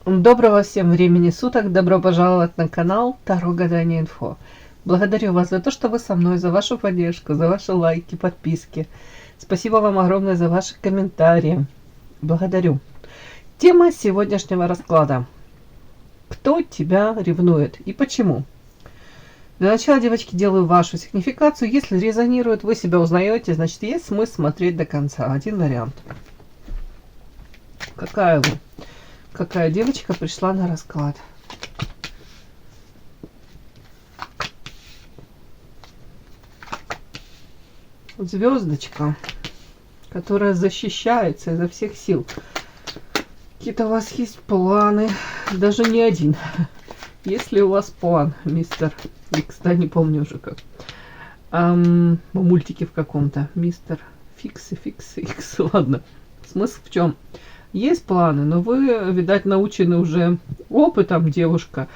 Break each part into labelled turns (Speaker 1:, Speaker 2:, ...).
Speaker 1: Доброго всем времени суток, добро пожаловать на канал Таро Гадание Инфо. Благодарю вас за то, что вы со мной, за вашу поддержку, за ваши лайки, подписки. Спасибо вам огромное за ваши комментарии. Благодарю. Тема сегодняшнего расклада. Кто тебя ревнует и почему? Для начала, девочки, делаю вашу сигнификацию. Если резонирует, вы себя узнаете, значит есть смысл смотреть до конца. Один вариант. Какая девочка пришла на расклад? Звездочка, которая защищается изо всех сил. Какие-то у вас есть планы, даже не один. Есть ли у вас план, мистер Икс, да, не помню уже как. В мультике в каком-то. Мистер Фикс, Икс, ладно. Смысл в чем? Есть планы, но вы, видать, научены уже опытом, девушка.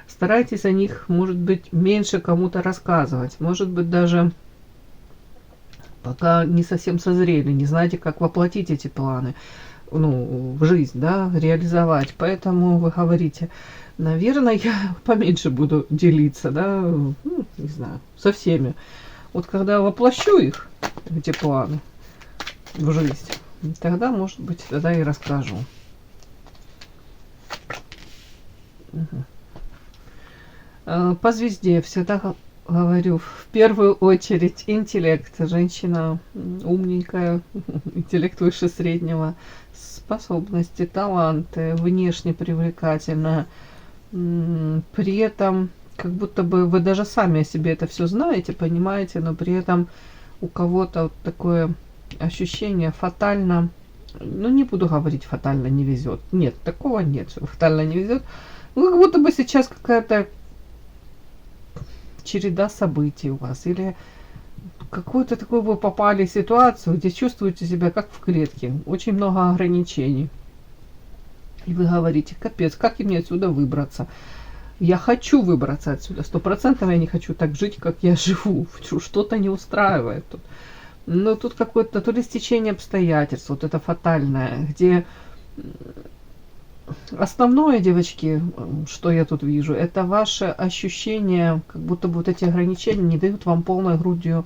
Speaker 1: Старайтесь о них, может быть, меньше кому-то рассказывать. Может быть, даже пока не совсем созрели, не знаете, как воплотить эти планы, ну, в жизнь, да, реализовать. Поэтому вы говорите, наверное, я поменьше буду делиться, да, ну, не знаю, со всеми. Вот когда воплощу их, эти планы, в жизнь, тогда, может быть, тогда и расскажу. По звезде всегда говорю, в первую очередь интеллект. Женщина умненькая, интеллект выше среднего, способности, таланты, внешне привлекательная. При этом, как будто бы вы даже сами о себе это все знаете, понимаете, но при этом у кого-то вот такое ощущение фатально, ну не буду говорить фатально не везет, нет, такого нет, что фатально не везет, ну как будто бы сейчас какая-то череда событий у вас, или какую-то такую вы попали в ситуацию, где чувствуете себя как в клетке, очень много ограничений, и вы говорите, капец, как мне отсюда выбраться? Я хочу выбраться отсюда, 100% я не хочу так жить, как я живу, что-то не устраивает тут. Но тут какое-то то ли стечение обстоятельств, вот это фатальное, где основное, девочки, что я тут вижу, это ваше ощущение, как будто бы вот эти ограничения не дают вам полной грудью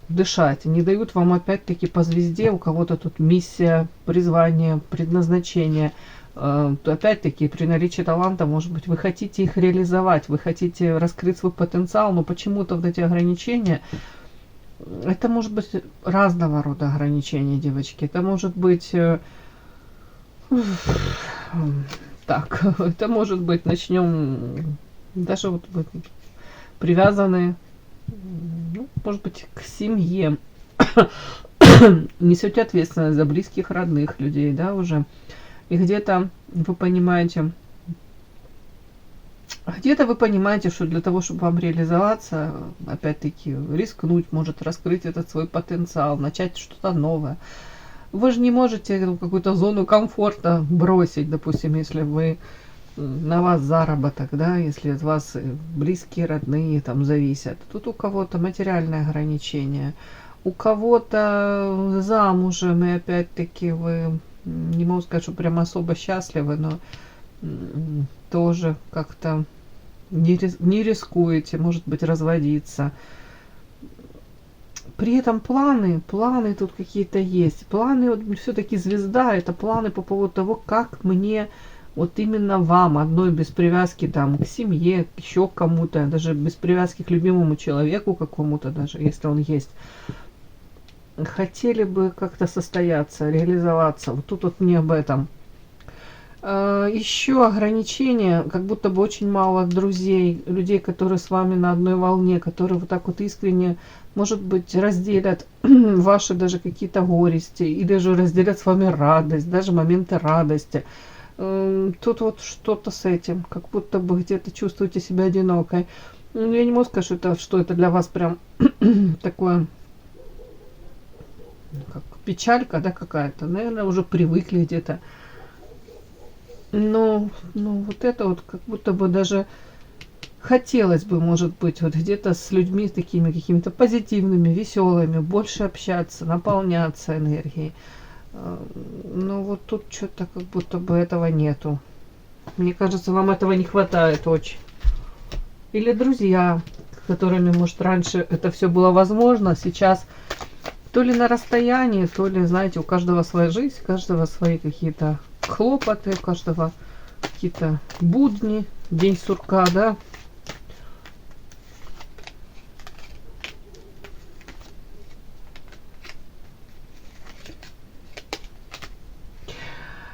Speaker 1: дышать, не дают вам опять-таки по звезде, у кого-то тут миссия, призвание, предназначение. Опять-таки, при наличии таланта, может быть, вы хотите их реализовать, вы хотите раскрыть свой потенциал, но почему-то вот эти ограничения, это может быть разного рода ограничения, девочки. Это может быть так, это может быть, начнем даже вот привязаны, ну, может быть, к семье. Несете ответственность за близких, родных людей, да, уже. И где-то вы понимаете, что для того, чтобы вам реализоваться, опять-таки, рискнуть, может раскрыть этот свой потенциал, начать что-то новое. Вы же не можете какую-то зону комфорта бросить, допустим, если вы на вас заработок, да, если от вас близкие, родные там зависят. Тут у кого-то материальное ограничение, у кого-то замужем, и опять-таки вы, не могу сказать, что прям особо счастливы, но тоже как-то не рискуете, может быть, разводиться. При этом планы тут какие-то есть. Планы, вот, все-таки звезда, это планы по поводу того, как мне, вот именно вам, одной без привязки там к семье, еще к кому-то, даже без привязки к любимому человеку какому-то, даже если он есть, хотели бы как-то состояться, реализоваться. Вот тут вот не об этом. Еще ограничения, как будто бы очень мало друзей, людей, которые с вами на одной волне, которые вот так вот искренне, может быть, разделят ваши даже какие-то горести, или же разделят с вами радость, даже моменты радости. Тут вот что-то с этим, как будто бы где-то чувствуете себя одинокой. Я не могу сказать, что это для вас прям такое, как печалька, да, какая-то. Наверное, уже привыкли где-то. Но вот это вот как будто бы даже хотелось бы, может быть, вот где-то с людьми такими какими-то позитивными, веселыми, больше общаться, наполняться энергией. Но вот тут что-то как будто бы этого нету. Мне кажется, вам этого не хватает очень. Или друзья, с которыми, может, раньше это все было возможно, сейчас то ли на расстоянии, то ли, знаете, у каждого своя жизнь, у каждого свои какие-то хлопоты, у каждого какие-то будни, день сурка, да.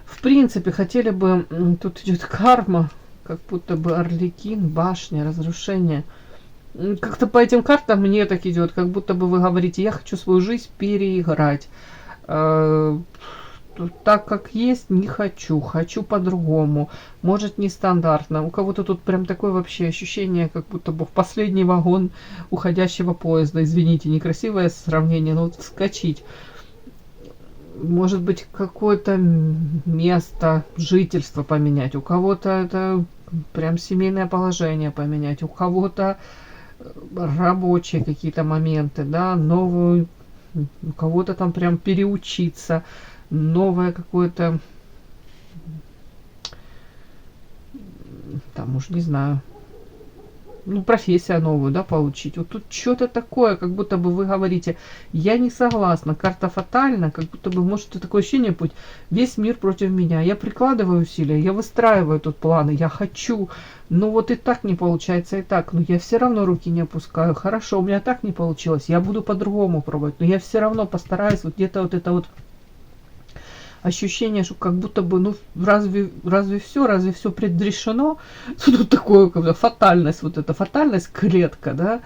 Speaker 1: В принципе, хотели бы, тут идет карма, как будто бы Арлекин, башня, разрушение. Как-то по этим картам мне так идет, как будто бы вы говорите, я хочу свою жизнь переиграть. Так как есть, не хочу, хочу по-другому, может нестандартно. У кого-то тут прям такое вообще ощущение, как будто бы в последний вагон уходящего поезда. Извините, некрасивое сравнение, но вот вскочить. Может быть, какое-то место жительства поменять. У кого-то это прям семейное положение поменять. У кого-то рабочие какие-то моменты, да, новую, у кого-то там прям переучиться, новое какое-то, там уж не знаю, ну, профессию новую, да, получить. Вот тут что-то такое, как будто бы вы говорите, я не согласна, карта фатальна, как будто бы, может, такое ощущение будет, весь мир против меня. Я прикладываю усилия, я выстраиваю тут планы, я хочу, но вот и так не получается, и так, но я все равно руки не опускаю. Хорошо, у меня так не получилось, я буду по-другому пробовать, но я все равно постараюсь, вот где-то вот это вот ощущение, что как будто бы, ну, разве все предрешено? Тут такое, как бы, фатальность, вот эта фатальность, клетка, да,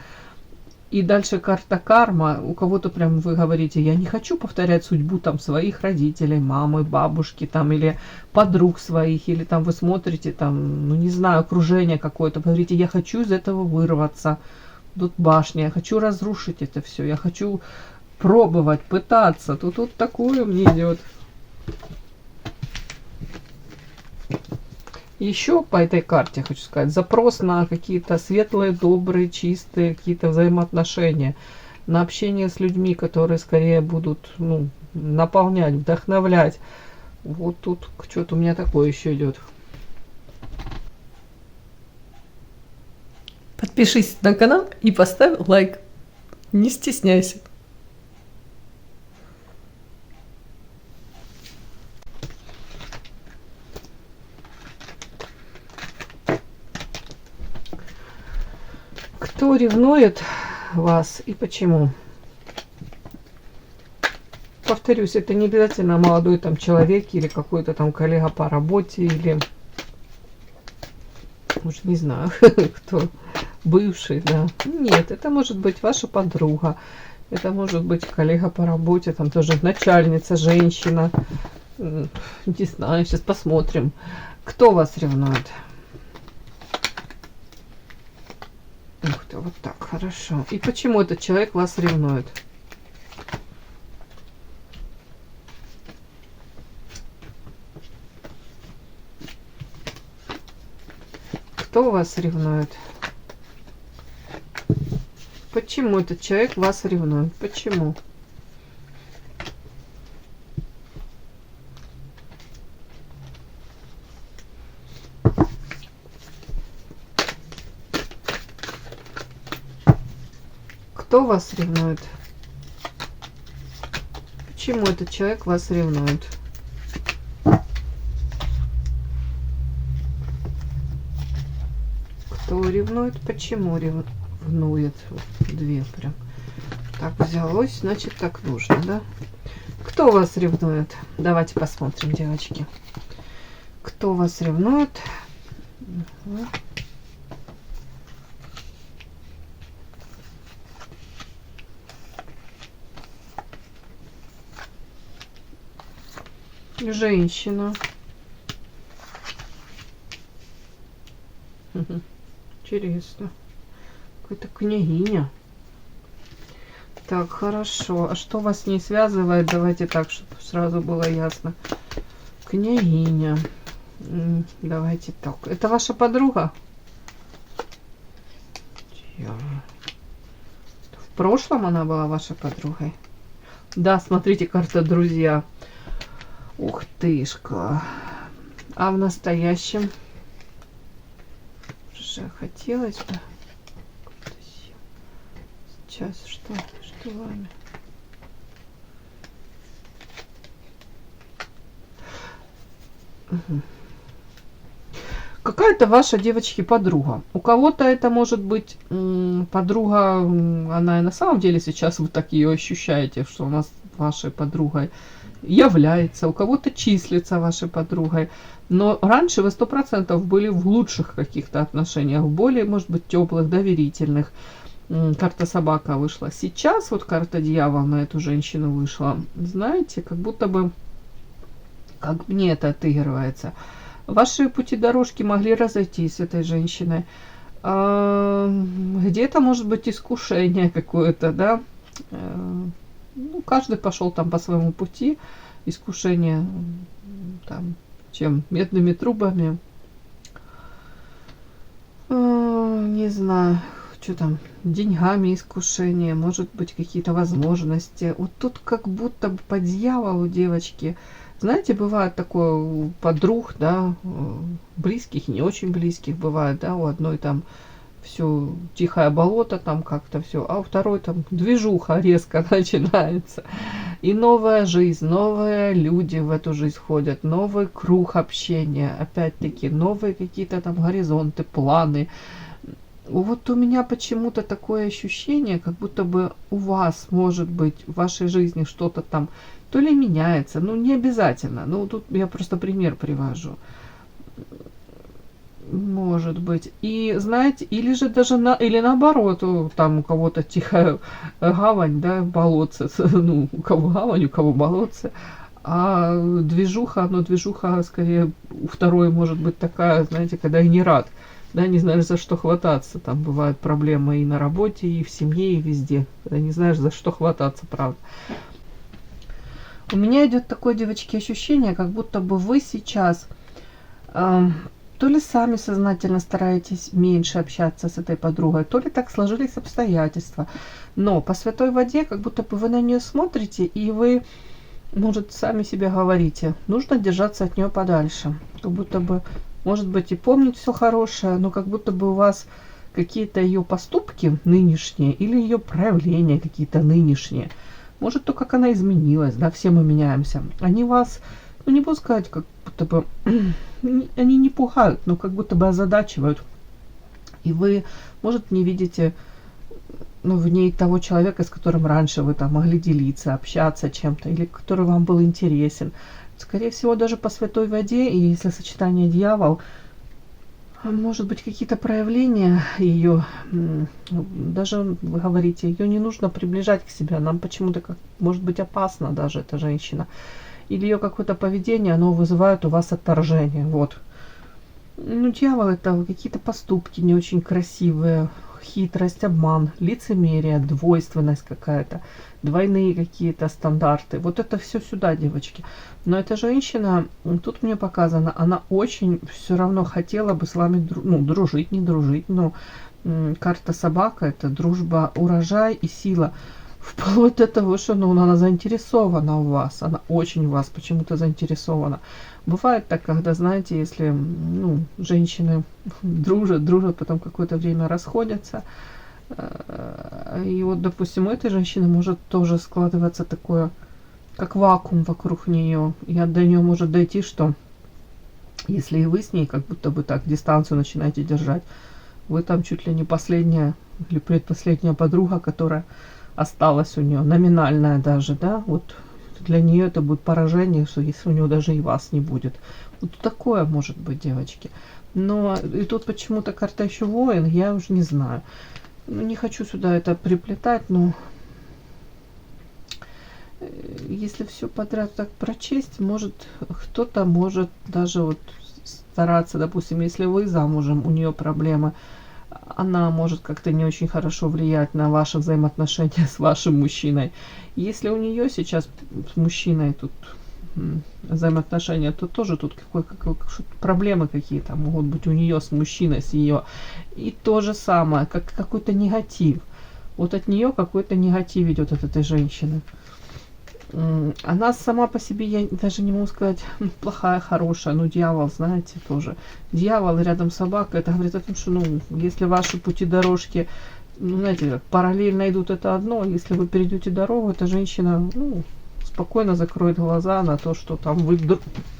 Speaker 1: и дальше карта карма. У кого-то прям вы говорите, я не хочу повторять судьбу там своих родителей, мамы, бабушки, там, или подруг своих, или там вы смотрите, там, ну, не знаю, окружение какое-то, говорите, я хочу из этого вырваться. Тут башня, я хочу разрушить это все, я хочу пробовать, пытаться. Тут вот такое мне идет. Еще по этой карте хочу сказать, запрос на какие-то светлые, добрые, чистые какие-то взаимоотношения, на общение с людьми, которые скорее будут, ну, наполнять, вдохновлять. Вот тут что-то у меня такое еще идет. Подпишись на канал и поставь лайк. Не стесняйся. Кто ревнует вас и почему? Повторюсь, это не обязательно молодой там человек или какой-то там коллега по работе или, уж не знаю, кто, бывший, да. Нет, это может быть ваша подруга, это может быть коллега по работе, там тоже начальница, женщина. Не знаю, сейчас посмотрим, кто вас ревнует. Ух ты, вот так, хорошо. И почему этот человек вас ревнует? Кто вас ревнует? Почему этот человек вас ревнует? Почему? Кто вас ревнует? Почему этот человек вас ревнует? Кто ревнует? Почему ревнует? Две прям. Так взялось, значит так нужно, да? Кто вас ревнует? Давайте посмотрим, девочки. Кто вас ревнует? Угу. Женщина. Интересно. Какая-то княгиня. Так, хорошо. А что вас не связывает? Давайте так, чтобы сразу было ясно. Княгиня. Давайте так. Это ваша подруга? В прошлом она была вашей подругой? Да, смотрите, карта друзья. Ух тышка. А в настоящем? уже хотелось бы. Сейчас что вами? Угу. Какая-то ваша, девочки, подруга. У кого-то это может быть подруга, она и на самом деле сейчас вы так ее ощущаете, что она вашей подругой является, у кого-то числится вашей подругой. Но раньше вы 100% были в лучших каких-то отношениях, в более, может быть, теплых, доверительных. Карта собака вышла. Сейчас вот карта дьявол на эту женщину вышла. Знаете, как будто бы, как мне это отыгрывается. Ваши пути дорожки могли разойтись с этой женщиной. Где-то может быть искушение какое-то, да. Ну, каждый пошел там по своему пути. Искушение там, чем медными трубами. Не знаю, что там, деньгами искушение, может быть, какие-то возможности. Вот тут как будто бы по дьяволу, девочки. Знаете, бывает такое у подруг, да, близких и не очень близких бывает, да, у одной там все тихое болото, там как-то все, а у второй там движуха резко начинается. И новая жизнь, новые люди в эту жизнь входят, новый круг общения, опять-таки, новые какие-то там горизонты, планы. Вот у меня почему-то такое ощущение, как будто бы у вас, может быть, в вашей жизни что-то там то ли меняется, ну не обязательно, ну тут я просто пример привожу. Может быть. И знаете, или же даже или наоборот, там у кого-то тихая гавань, да, болотце, ну, у кого гавань, у кого болотце, а движуха, но движуха скорее у второй может быть такая, знаете, когда и не рад, да, не знаешь, за что хвататься, там бывают проблемы и на работе, и в семье, и везде, когда не знаешь, за что хвататься, правда. У меня идет такое, девочки, ощущение, как будто бы вы сейчас то ли сами сознательно стараетесь меньше общаться с этой подругой, то ли так сложились обстоятельства. Но по святой воде, как будто бы вы на нее смотрите, и вы, может, сами себе говорите, нужно держаться от нее подальше. Как будто бы, может быть, и помнить все хорошее, но как будто бы у вас какие-то ее поступки нынешние или ее проявления какие-то нынешние, может, то, как она изменилась, да, все мы меняемся. Они вас, ну, не буду сказать, как будто бы, они не пугают, но как будто бы озадачивают. И вы, может, не видите, ну, в ней того человека, с которым раньше вы там могли делиться, общаться чем-то, или который вам был интересен. Скорее всего, даже по святой воде, и если сочетание дьявол, может быть, какие-то проявления ее, даже вы говорите, ее не нужно приближать к себе, нам почему-то, как, может быть, опасна даже эта женщина. Или ее какое-то поведение, оно вызывает у вас отторжение, вот. Ну, дьявол — это какие-то поступки не очень красивые, хитрость, обман, лицемерие, двойственность какая-то, двойные какие-то стандарты. Вот это все сюда, девочки. Но эта женщина, тут мне показано, она очень все равно хотела бы с вами, ну, дружить, не дружить. Но карта собака — это дружба, урожай и сила. Вплоть до того, что, ну, она заинтересована в вас, она очень в вас почему-то заинтересована. Бывает так, когда, знаете, если, ну, женщины дружат, потом какое-то время расходятся, и вот, допустим, у этой женщины может тоже складываться такое, как вакуум вокруг нее, и до нее может дойти, что если и вы с ней как будто бы так дистанцию начинаете держать, вы там чуть ли не последняя или предпоследняя подруга, которая осталась у нее, номинальная даже, да, вот для нее это будет поражение, что если у нее даже и вас не будет. Вот такое может быть, девочки. Но и тут почему-то карта еще воин, я уже не знаю. Ну, не хочу сюда это приплетать, но если все подряд так прочесть, может, кто-то может даже вот стараться, допустим, если вы замужем, у нее проблемы, она может как-то не очень хорошо влиять на ваши взаимоотношения с вашим мужчиной. Если у нее сейчас с мужчиной тут взаимоотношения, то тоже тут проблемы какие-то могут быть у нее с мужчиной, с ее. И то же самое, как какой-то негатив. Вот от нее какой-то негатив идет от этой женщины. Она сама по себе, я даже не могу сказать, плохая, хорошая, но дьявол, знаете, тоже. Дьявол и рядом собака, это говорит о том, что, ну, если ваши пути дорожки, ну, знаете, как параллельно идут, это одно, если вы перейдете дорогу, эта женщина, ну, спокойно закроет глаза на то, что там вы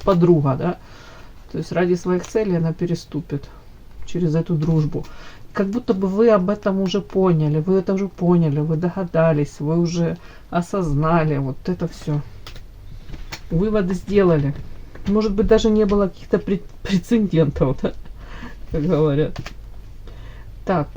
Speaker 1: подруга, да. То есть ради своих целей она переступит через эту дружбу. Как будто бы вы об этом уже поняли, вы это уже поняли, вы догадались, вы уже осознали вот это все. Выводы сделали. Может быть, даже не было каких-то прецедентов, да, как говорят. Так,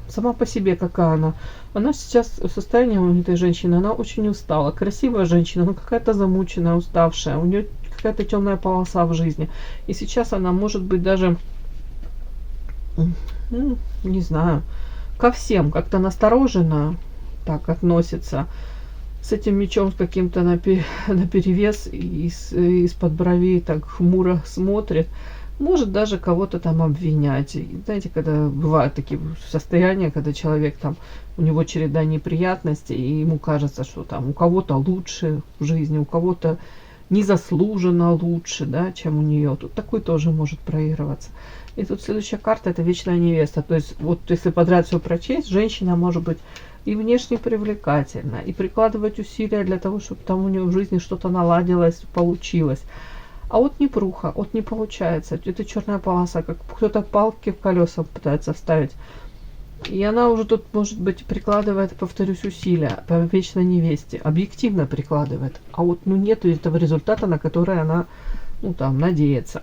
Speaker 1: сама по себе какая она? Она сейчас в состоянии у этой женщины, она очень устала. Красивая женщина, но какая-то замученная, уставшая. У нее какая-то темная полоса в жизни. И сейчас она может быть даже, ну, не знаю, ко всем как-то настороженно так относится. С этим мечом с каким-то наперевес из-под бровей так хмуро смотрит. Может даже кого-то там обвинять. И знаете, когда бывают такие состояния, когда человек там, у него череда неприятностей, и ему кажется, что там у кого-то лучше в жизни, у кого-то незаслуженно лучше, да, чем у нее. Тут такой тоже может проигрываться. И тут следующая карта — это вечная невеста. То есть вот если подряд все прочесть, женщина может быть и внешне привлекательна, и прикладывать усилия для того, чтобы там у нее в жизни что-то наладилось, получилось. А вот непруха, вот не получается. Это черная полоса, как кто-то палки в колеса пытается вставить. И она уже тут, может быть, прикладывает, повторюсь, усилия по вечной невесте. Объективно прикладывает. А вот ну нету этого результата, на который она, ну там, надеется.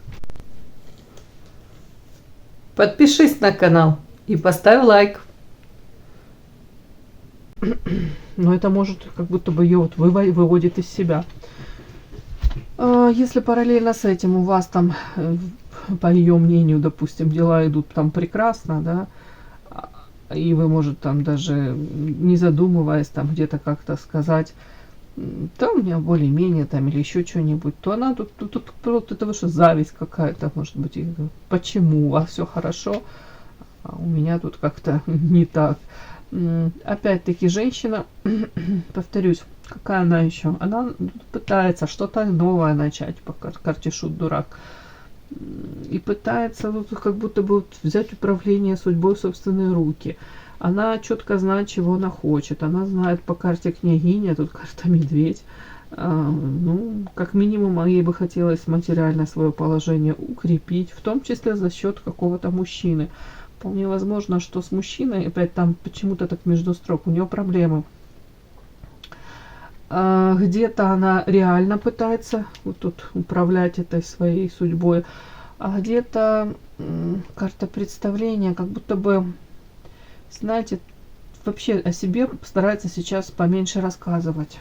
Speaker 1: Подпишись на канал и поставь лайк. Но это может как будто бы ее вот выводит из себя. Если параллельно с этим у вас там, по ее мнению, допустим, дела идут там прекрасно, да, и вы, может, там даже не задумываясь, там где-то как-то сказать, да, у меня более-менее там или еще что-нибудь, то она тут вот это что зависть какая-то, может быть, и почему у вас все хорошо, а у меня тут как-то не так. Опять-таки женщина, повторюсь, какая она еще? Она пытается что-то новое начать по карте Шут Дурак. И пытается вот, как будто бы вот, взять управление судьбой в собственные руки. Она четко знает, чего она хочет. Она знает по карте Княгиня, тут карта Медведь. Ну, как минимум, ей бы хотелось материально свое положение укрепить, в том числе за счет какого-то мужчины. Вполне возможно, что с мужчиной, опять там почему-то так между строк, у нее проблемы. Где-то она реально пытается вот тут управлять этой своей судьбой, а где-то карта представления, как будто бы, знаете, вообще о себе старается сейчас поменьше рассказывать.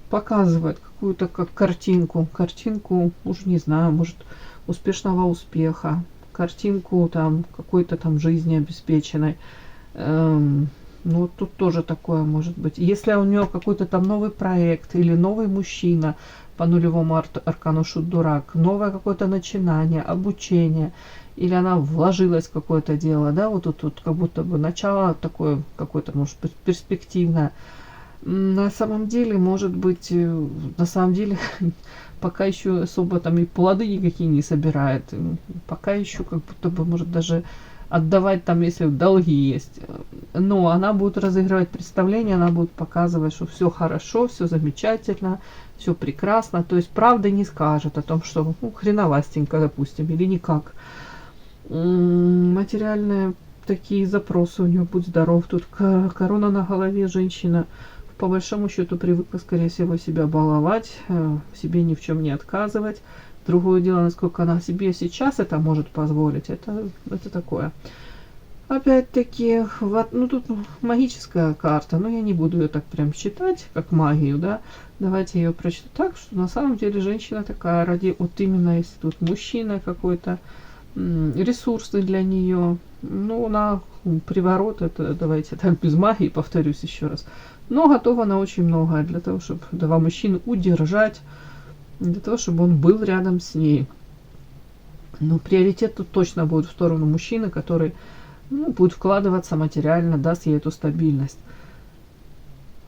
Speaker 1: Показывает какую-то как картинку, уж не знаю, может, успешного успеха, картинку там какой-то там жизни обеспеченной. Ну, тут тоже такое может быть. Если у нее какой-то там новый проект или новый мужчина по нулевому аркану Шут Дурак, новое какое-то начинание, обучение, или она вложилась в какое-то дело, да, вот тут как будто бы начало такое какое-то, может быть, перспективное. На самом деле, может быть, на самом деле, пока еще особо там и плоды никакие не собирает, пока еще как будто бы, может, даже отдавать там, если долги есть. Но она будет разыгрывать представление, она будет показывать, что все хорошо, все замечательно, все прекрасно. То есть правды не скажет о том, что ну, хреновастенько, допустим, или никак. Материальные такие запросы у нее, будь здоров. Тут корона на голове, женщина по большому счету привыкла, скорее всего, себя баловать, себе ни в чем не отказывать. Другое дело, насколько она себе сейчас это может позволить, это такое. Опять-таки, вот, ну тут магическая карта, но я не буду ее так прям считать, как магию, да. Давайте ее прочту так, что на самом деле женщина такая, ради, вот именно если тут мужчина какой-то, ресурсный для нее, ну, на приворот, это давайте так без магии, повторюсь еще раз. Но готова на очень многое для того, чтобы два мужчины удержать, для того, чтобы он был рядом с ней. Но приоритет тут точно будет в сторону мужчины, который будет вкладываться материально, даст ей эту стабильность.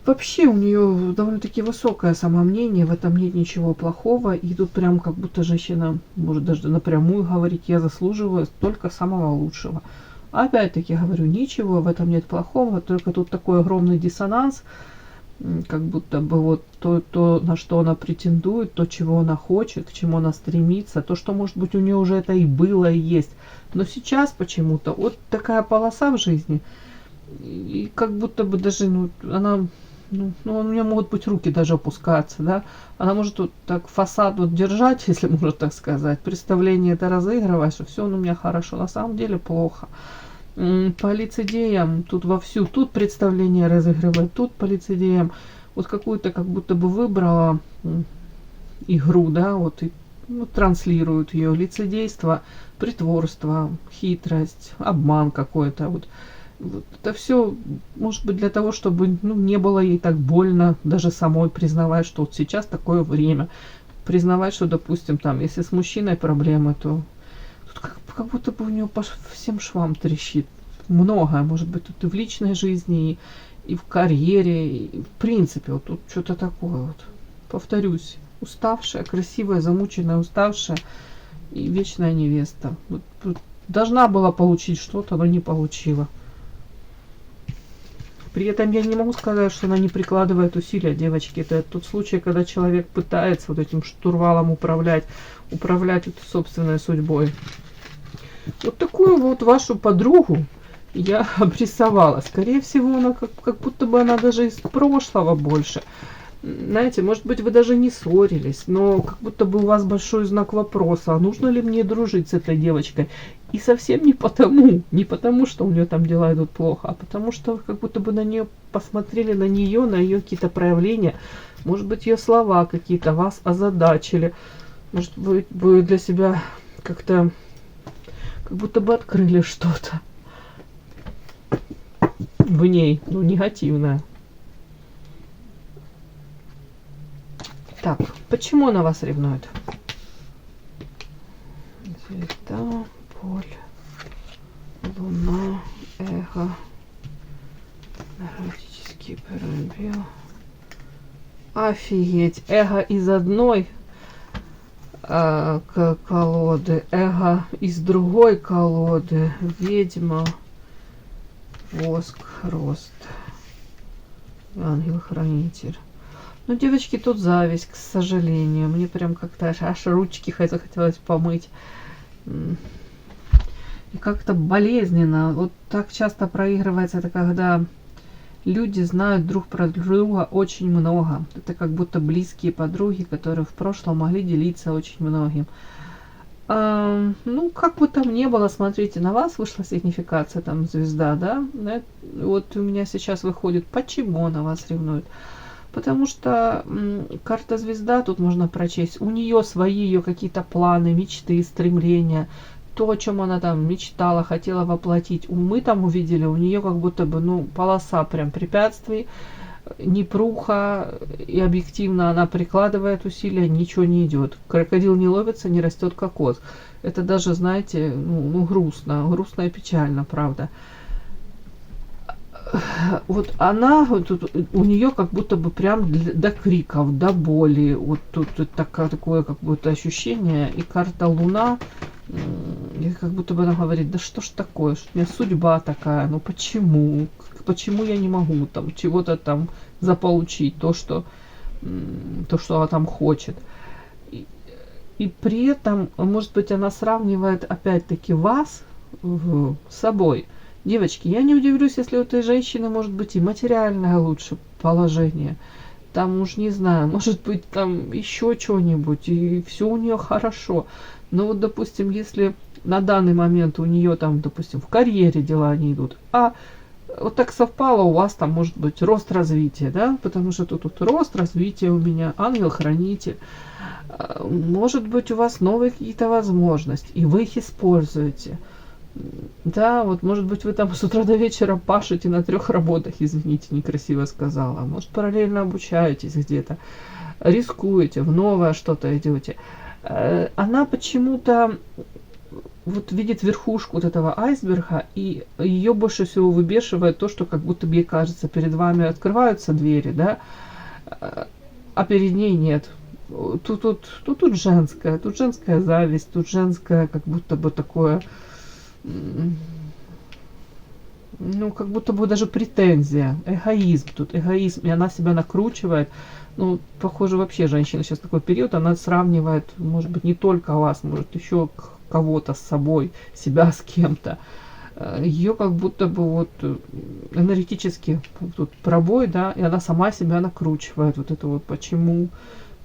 Speaker 1: Вообще у нее довольно-таки высокое самомнение, в этом нет ничего плохого. И тут прям как будто женщина может даже напрямую говорить: я заслуживаю только самого лучшего. Опять-таки говорю, ничего в этом нет плохого, только тут такой огромный диссонанс, как будто бы вот то, на что она претендует, то, чего она хочет, к чему она стремится, то, что, может быть, у нее уже это и было, и есть. Но сейчас почему-то вот такая полоса в жизни, и как будто бы даже, она, у нее могут быть руки даже опускаться, да, она может вот так фасад вот держать, если можно так сказать, представление это разыгрывать, что все у меня хорошо, на самом деле плохо. По лицедеям тут вовсю, тут представление разыгрывает, тут по лицедеям вот какую-то как будто бы выбрала игру, да, вот и транслируют ее лицедейство, притворство, хитрость, обман какой-то, вот это все может быть для того, чтобы не было ей так больно даже самой признавать, что вот сейчас такое время, признавать, что, допустим, там, если с мужчиной проблемы, то тут как будто бы у нее по всем швам трещит. Многое, может быть, тут и в личной жизни, и в карьере, и в принципе, вот тут что-то такое вот. Повторюсь, уставшая, красивая, замученная, уставшая и вечная невеста. Вот должна была получить что-то, но не получила. При этом я не могу сказать, что она не прикладывает усилия, девочки. Это тот случай, когда человек пытается вот этим штурвалом управлять собственной судьбой. Вот такую вот вашу подругу я обрисовала. Скорее всего, она как будто бы она даже из прошлого больше. Знаете, может быть, вы даже не ссорились, но как будто бы у вас большой знак вопроса, а нужно ли мне дружить с этой девочкой? И совсем не потому, что у нее там дела идут плохо, а потому что как будто бы на нее посмотрели, на ее какие-то проявления. Может быть, ее слова какие-то вас озадачили. Может быть, вы для себя как-то как будто бы открыли что-то в ней, негативное. Так, почему она вас ревнует? Звезда, боль, луна, эго, наркотический пробел. Офигеть, эго из одной колоды, эго из другой колоды, ведьма, воск, рост, ангел-хранитель. Ну, девочки, тут зависть, к сожалению. Мне прям как-то аж ручки захотелось помыть. И как-то болезненно. Вот так часто проигрывается это, когда люди знают друг про друга очень много. Это как будто близкие подруги, которые в прошлом могли делиться очень многим. Как бы там ни было, смотрите, на вас вышла сигнификация, там, звезда, да? Вот у меня сейчас выходит, почему она вас ревнует. Потому что карта звезда, тут можно прочесть, у нее свои ее какие-то планы, мечты, стремления, то, о чем она там мечтала, хотела воплотить. Мы там увидели, у нее как будто бы, полоса прям препятствий, непруха, и объективно она прикладывает усилия, ничего не идет. Крокодил не ловится, не растет кокос. Это даже, знаете, грустно и печально, правда. Вот она, у нее как будто бы прям до криков, до боли. Вот тут такое как будто ощущение. И карта Луна, и как будто бы она говорит, да что ж такое, что у меня судьба такая, почему? Почему я не могу там чего-то там заполучить, то, что она там хочет. И при этом, может быть, она сравнивает опять-таки вас с собой. Девочки, я не удивлюсь, если у этой женщины может быть и материальное лучше положение. Там уж не знаю, может быть там еще что-нибудь, и все у нее хорошо. Но вот, допустим, если на данный момент у нее там, допустим, в карьере дела не идут, а вот так совпало, у вас там может быть рост развития, да, потому что тут рост развития у меня, ангел-хранитель. Может быть, у вас новые какие-то возможности, и вы их используете. Да, вот может быть вы там с утра до вечера пашете на 3 работах, извините, некрасиво сказала. Может, параллельно обучаетесь где-то, рискуете, в новое что-то идете. Она почему-то вот видит верхушку вот этого айсберга, и ее больше всего выбешивает то, что как будто бы ей кажется, перед вами открываются двери, да, а перед ней нет. Тут женская зависть, тут женское как будто бы такое, ну, как будто бы даже претензия, эгоизм тут, эгоизм, и она себя накручивает. Ну, похоже, вообще женщина сейчас такой период, она сравнивает, может быть, не только вас, может, еще кого-то с собой, себя с кем-то. Ее как будто бы вот энергетически тут пробой, да, и она сама себя накручивает. Вот это вот почему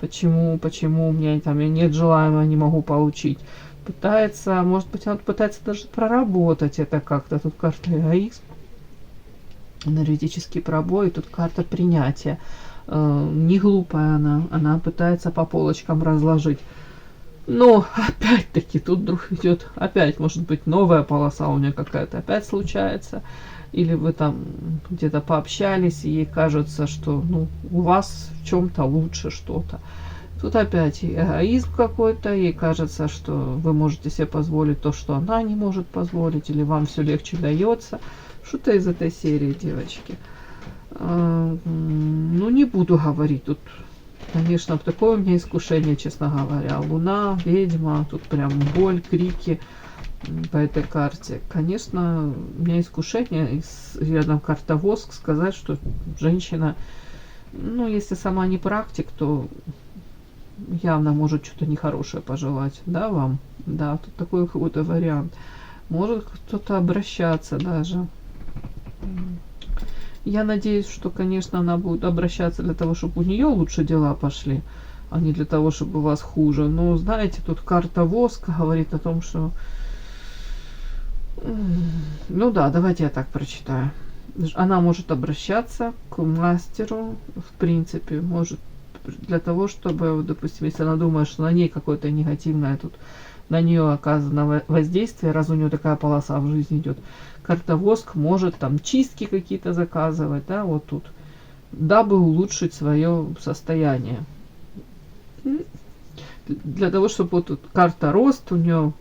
Speaker 1: у меня там нет желаемого, не могу получить. Пытается, может быть, она пытается даже проработать это как-то. Тут карта эгоизм, энергетический пробой, тут карта принятия. Не глупая она пытается по полочкам разложить. Но опять-таки тут вдруг идет, опять может быть новая полоса у нее какая-то опять случается. Или вы там где-то пообщались, и ей кажется, что ну, у вас в чем-то лучше что-то. Тут опять эгоизм какой-то, ей кажется, что вы можете себе позволить то, что она не может позволить, или вам все легче дается. Что-то из этой серии, девочки. Ну, не буду говорить тут. Конечно, такое у меня искушение, честно говоря. Луна, ведьма, тут прям боль, крики по этой карте. Конечно, у меня искушение, рядом карта воск, сказать, что женщина, ну, если сама не практик, то явно может что-то нехорошее пожелать, да, вам? Да, тут такой какой-то вариант. Может кто-то обращаться даже. Я надеюсь, что, конечно, она будет обращаться для того, чтобы у нее лучше дела пошли, а не для того, чтобы у вас хуже. Но, знаете, тут карта воска говорит о том, что... Ну да, давайте я так прочитаю. Она может обращаться к мастеру, в принципе, может для того, чтобы, допустим, если она думает, что на ней какое-то негативное тут, на нее оказано воздействие, раз у нее такая полоса в жизни идет, карта воск может там чистки какие-то заказывать, да, вот тут, дабы улучшить свое состояние. Для того, чтобы вот тут карта рост, у нее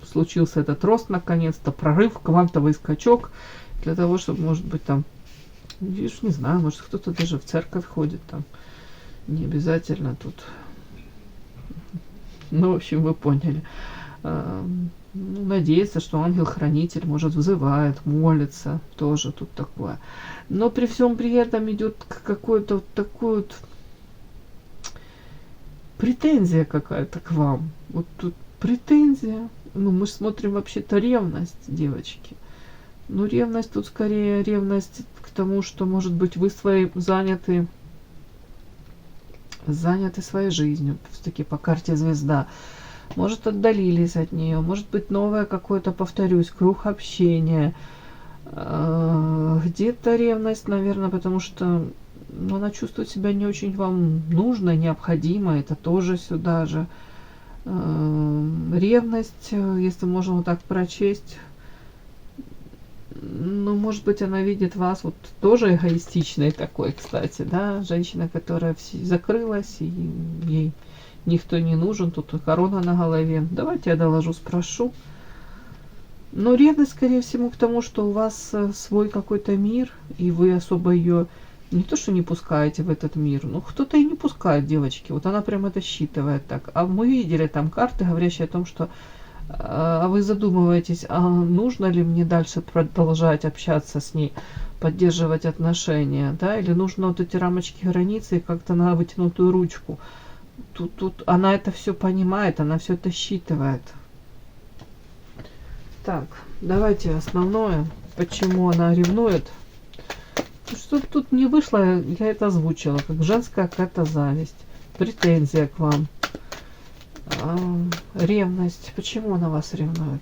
Speaker 1: случился этот рост наконец-то, прорыв, квантовый скачок, для того, чтобы, может быть, там, видишь, не знаю, может, кто-то даже в церковь ходит там, не обязательно тут. Ну, в общем, вы поняли. Ну, надеется, что ангел-хранитель, может, взывает, молится, тоже тут такое. Но при всем при этом идет какой-то вот такой вот претензия какая-то к вам. Вот тут претензия. Ну, мы смотрим вообще-то ревность, девочки. Ну, ревность тут скорее ревность к тому, что, может быть, вы свои заняты своей жизнью, все-таки по карте звезда. Может, отдалились от нее, может быть, новое какое-то, повторюсь, круг общения. Где-то ревность, наверное, потому что ну, она чувствует себя не очень вам нужной, необходимой, это тоже сюда же. Ревность, если можно вот так прочесть, ну, может быть, она видит вас вот тоже эгоистичной такой, кстати, да, женщина, которая закрылась, и ей никто не нужен, тут корона на голове. Давайте я доложу, спрошу. Но ревность, скорее всего, к тому, что у вас свой какой-то мир, и вы особо ее не то, что не пускаете в этот мир, но кто-то и не пускает, девочки. Вот она прям это считывает так. А мы видели там карты, говорящие о том, что а вы задумываетесь, а нужно ли мне дальше продолжать общаться с ней, поддерживать отношения, да, или нужно вот эти рамочки, границы как-то на вытянутую ручку. Тут она это все понимает, она все это считывает. Так, давайте основное, почему она ревнует. Что тут не вышло, я это озвучила, как женская какая-то зависть, претензия к вам. Ревность. Почему она вас ревнует?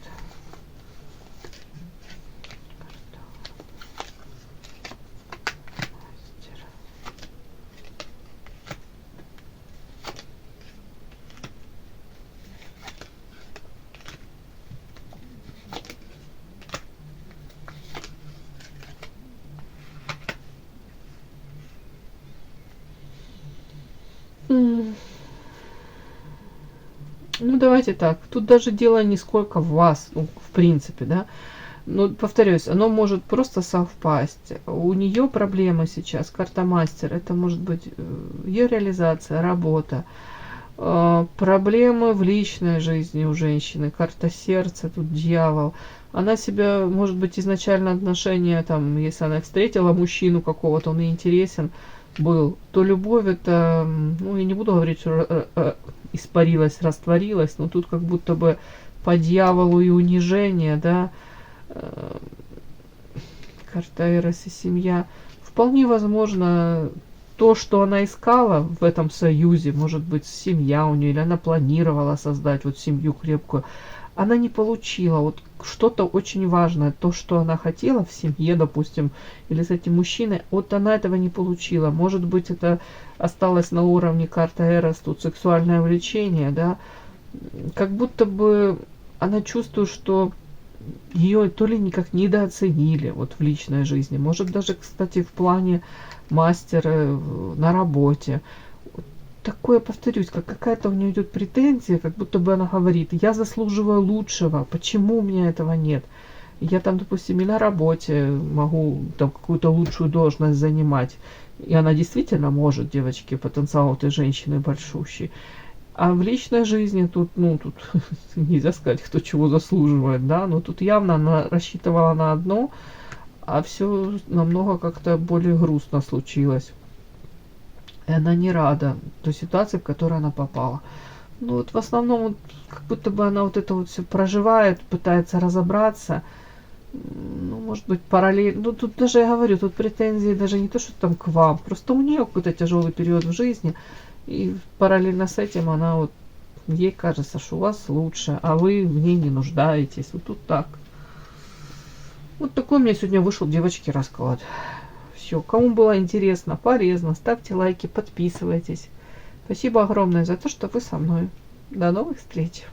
Speaker 1: Ну, давайте так. Тут даже дело не сколько в вас, ну, в принципе, да. Но, повторюсь, оно может просто совпасть. У нее проблемы сейчас, карта мастер, это может быть ее реализация, работа, проблемы в личной жизни у женщины, карта сердца, тут дьявол. Она себя, может быть, изначально отношения, там, если она встретила мужчину какого-то, он ей интересен был, то любовь это, ну, я не буду говорить, что испарилась, растворилась, но тут как будто бы по дьяволу и унижение, да, э, карта Эрос и семья. Вполне возможно, то, что она искала в этом союзе, может быть, семья у нее, или она планировала создать вот семью крепкую, она не получила вот что-то очень важное, то, что она хотела в семье, допустим, или с этим мужчиной, вот она этого не получила. Может быть, это осталось на уровне карты Эрос, тут сексуальное влечение, да, как будто бы она чувствует, что ее то ли никак недооценили вот в личной жизни, может даже, кстати, в плане мастера на работе. Вот такое, повторюсь, как какая-то у нее идет претензия, как будто бы она говорит, я заслуживаю лучшего, почему у меня этого нет? Я там, допустим, и на работе могу там какую-то лучшую должность занимать. И она действительно может, девочки, потенциал этой женщины большущий. А в личной жизни тут, ну, тут нельзя сказать, кто чего заслуживает, да, но тут явно она рассчитывала на одно, а все намного как-то более грустно случилось. И она не рада той ситуации, в которую она попала. Ну вот в основном, вот, как будто бы она вот это вот все проживает, пытается разобраться. Ну, может быть, параллельно. Ну, тут даже я говорю, тут претензии даже не то, что там к вам. Просто у нее какой-то тяжелый период в жизни. И параллельно с этим она вот, ей кажется, что у вас лучше, а вы в ней не нуждаетесь. Вот тут так. Вот такой у меня сегодня вышел, девочки, расклад. Все, кому было интересно, полезно, ставьте лайки, подписывайтесь. Спасибо огромное за то, что вы со мной. До новых встреч.